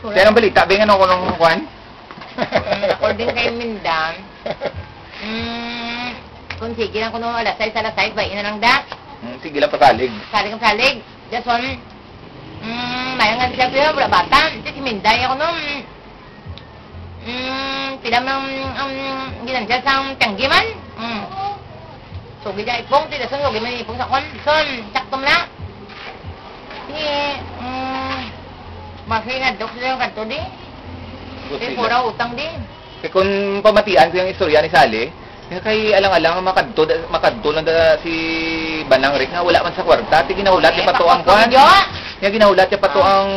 Kaya ang balita, bingin ako ng kwan? According kay Mindan, kung sige lang ko nung alasay sa alasay, bayin na lang da. Sige lang pasalig. Salig ang salig. Jason, mayang nga siya pero wala bata. Si Minday ako nung, tilam ng, ginansiya sa tiyanggi man. Sugi dyan ipong, tilason, sugi man ipong sa kwan. Son, saktom na. Masih ngadok sila yung kanto di. Di pura utang di. Kaya kung pamatian ko yung istorya ni Sally, kay alang-alang makadto lang da si Banang Rick nga wala man sa kwarta. Ti ginahulat niya pa to ang kwan. Nga ginahulat niya pa to ang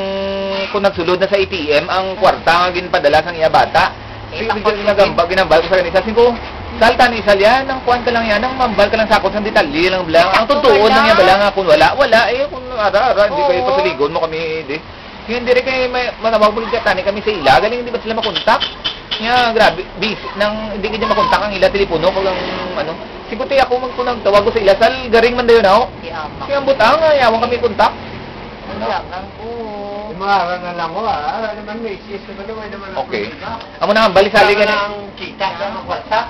kung nagsulod na sa ATM ang kwarta nga ginpadala sang iya bata. Ginambal ko sa ganisa. Singko, salta ni Sal yan, ang kwan ka lang yan, ang mambal ka lang sakot sa detalye lang blang. Ang tutuon lang niya bala nga kung wala, kung ara-ara, hindi kayo pasaligon mo kami, di. Hindi rin kayo manamabulid ka tani kami sa ila, galing hindi ba sila makontak? Nga, grabe, busy, hindi ka dyan makontak ang ila telepono, kung ang, siguti ako magpunang tawag ko sa ila, Sal, garing man dayo na ako. Kaya ang butang, ayawan kami kontak. Marang na lang ko naman may sis naman okay. Amo na bali Sally gani. Ang kita sa kwarta.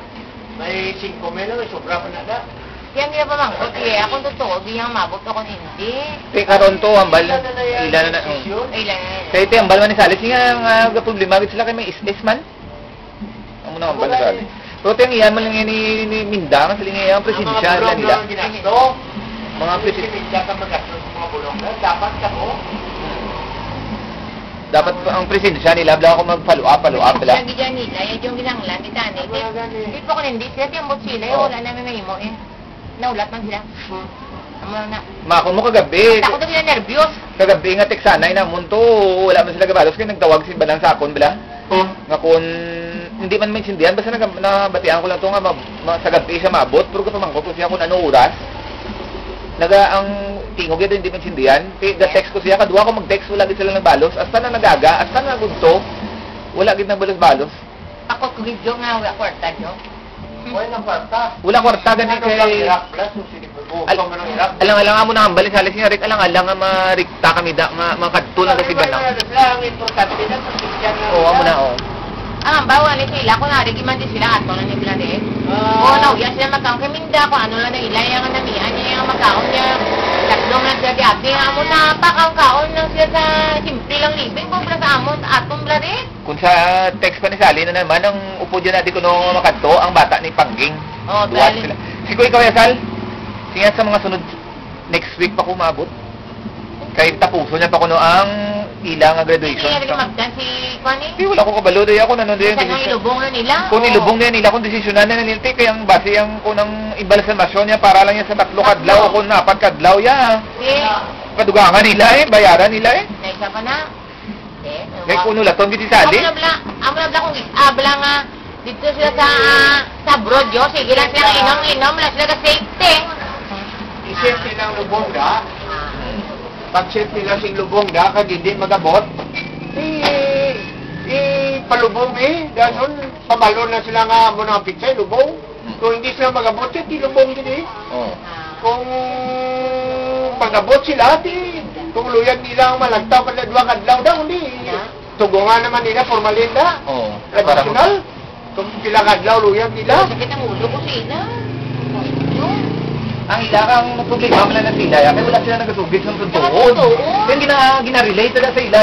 May 5 mil may sobra pa na da. Yan nga pa mang, okay, akong totoo, di yang mabot ako hindi. Karon to ambal ilan na Ilan. kay ite ambal man ni Sally nga ga problema gid sila kay may is man. Amo na ambal Sally. Pero teng iyan man lang ni Minda nga sila nga presidensya nila. Mga presidensya ka magasto sa mga bulong dapat ka mo. Dapat ang presidensya nila bla ako mag-follow up bla. Lagi dyan nila, yung ginanglan, di tani. Di po ko hindi sila, tiyambot sila, wala namin may mo eh. Naulat man sila. Amo na. Mako mo kagabi. Ako daw nila nervyos. Kagabi nga teksanay na munto, wala man sila gabalos kay nagtawag si Banang Sakon bla. Nga kun hindi man maintindihan basta nabatian ko lang to nga sa gabi siya maabot pero kapamangko ko siya kung ano oras. Ang tingog ito hindi maintindihan. Text ko siya, kadua ko mag-text, wala gid sila nagbalos. Hasta na nagaga, hasta na nagudto, wala gid nagbalos-balos. Ako kugidyo nga, wala kwarta nyo. Wala kwarta. Wala kwarta gani kay... Alang-alang nga mo na ambali sa alis niya, Rick, alang-alang nga marikta kami da, makadto na kasi Banang. Ang importante na sa picture na. Oo, amo na, oo. Bawa ni sila, kung narigi man din sila, ato na ni Blade. Oo, nauya sila magkaon kay Minda, kung ano lang na ilay ang namihan niya yung magkaon niya. Tatlong lang siya gati, amo na pakaon-kaon lang siya sa simple lang living, kung para sa amon, atong Blade. Kung sa text pa ni Sally na naman, ang upo dyan natin kung makadto, ang bata ni Pangging. Oo, duwan sila. Sigo ikaw ya, Sal? Sige sa mga sunod, next week pa kumabot. Kay tapuso niya pa kuno ang ilang graduation. Hindi nga magdan si Kwani. Hindi, wala ko kabalo. Doy ako nanonood yung desisyon. Kasi ilubong na nila. Kung ilubong na nila, kung desisyonan na nila, kaya ang base yung kunang ibalsamasyon niya para lang yan sa 3 kadlaw o kung 4 kadlaw ya. Padugangan nila bayaran nila Naisa pa na. Kaya kuno laton giti Sally. Amo na bla kung abla nga dito sila sa abroad yo, sige lang sila inom lang sila ka safety. Isip silang lubong da. Pag-set nila sing lubong da, kag hindi magabot, palubong dahil pabalon na sila nga mo ng pizza, lubong. Kung hindi sila magabot, di lubong din Kung magabot sila, kung luyag nila ang malagtaw, pala 2 kadlaw daw, hindi. Tugungan naman nila, formalin da. Traditional. Kung pila kadlaw, luyag nila. Sakit ang ulo ko sila. Ang ilakang problema man na sila, kaya wala sila nagasugis ng tuntuon. Kaya gina-relate na sa ila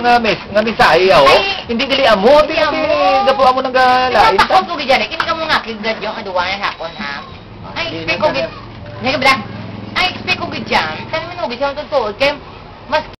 nga mensahe, hindi dili amo, gapo amo nang galain. Ikaw pa ko dyan, hindi ka mo nga kigad yung aduwa na sakon, ha? Ay, expect ko gid. Ay, expect ko gid dyan. Saan mo nung gid yung tuntuon? Kaya, mas